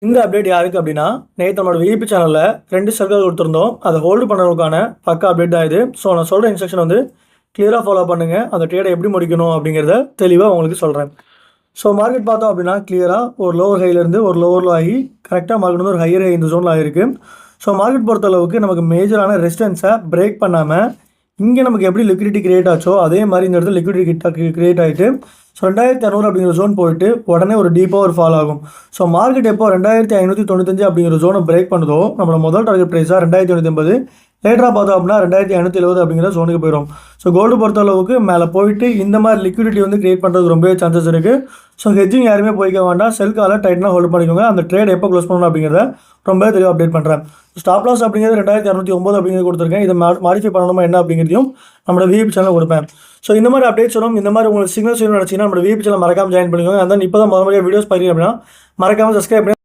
இந்த அப்டேட் யாருக்கு அப்படின்னா, நேற்று நம்மளோட விஐபி சேனலில் 2 சர்க்கிள் கொடுத்துருந்தோம். அதை ஹோல்டு பண்ணுறதுக்கான பக்கா அப்டேட் தான் இது. ஸோ நான் சொல்கிற இன்ஸ்ட்ரக்ஷன் வந்து கிளியராக ஃபாலோ பண்ணுங்கள். அந்த ட்ரேடை எப்படி முடிக்கணும் அப்படிங்கிறத தெளிவாக உங்களுக்கு சொல்கிறேன். ஸோ மார்க்கெட் பார்த்தோம் அப்படின்னா கிளியராக ஒரு லோவர் ஹைலேருந்து ஒரு லோவர் லோ ஆகி கரெக்டாக மார்க்கெட் வந்து ஒரு ஹையர் ஹை இந்த ஜோனில் ஆகிருக்கு. ஸோ மார்க்கெட் பொறுத்தளவுக்கு நமக்கு மேஜரான ரெசிஸ்டன்ஸை பிரேக் பண்ணாமல் இங்கே நமக்கு எப்படி லிக்விடிட்டி கிரியேட் ஆச்சோ அதே மாதிரி இந்த இடத்துல லிக்விடிட்டி கிரியேட் ஆகிட்டு ஸோ 2600 அப்படிங்கிற ஜோன் போயிட்டு உடனே ஒரு டீப்பாக ஒரு ஃபால் ஆகும். ஸோ மார்க்கெட் எப்போ 2595 அப்படிங்கிற ஜோனை பிரேக் பண்ணுதோ நம்மளோட முதல் டார்கெட் ப்ரைஸாக 2580, லேட்டராக பார்த்தோம் அப்படின்னா 2570 அப்படிங்கிற ஜோனுக்கு போயிடும். ஸோ கோல்டு பொறுத்தளவுக்கு மேலே போயிட்டு இந்த மாதிரி லிக்விடிட்டி வந்து கிரியேட் பண்ணுறது ரொம்பவே சான்சஸ் இருக்குது. ஸோ ஹெட்ஜிங் யாருமே போய்க்க வேண்டாம், செல் காலை டைட்டாக ஹோல்ட் பண்ணிக்கோங்க. அந்த ட்ரேட் எப்போ க்ளோஸ் பண்ணணும் அப்படிங்கிறத ரொம்பவே தெளிவாக அப்டேட் பண்ணுறேன். ஸ்டாப் லாஸ் அப்படிங்கிறது 2609 அப்படிங்கிறது கொடுத்துருக்கேன். இதை மாடிஃபை பண்ணணுமா என்ன அப்படிங்கிறதையும் நம்மளோட விஐபி சேனல் கொடுப்பேன். ஸோ இந்த மாதிரி அப்டேட்ஸ் வரும், இந்த மாதிரி உங்களுக்கு சிக்னல்ஸ் வேணும்னு நினச்சிங்கன்னா நம்மளோட விஐபி சேனல் மறக்காமல் ஜாயின் பண்ணிக்கோங்க. அண்ட் இப்போ தான் முதல் வீடியோஸ் பார்க்குறீங்க அப்படின்னா மறக்காமல் சப்ஸ்கிரைப் பண்ணி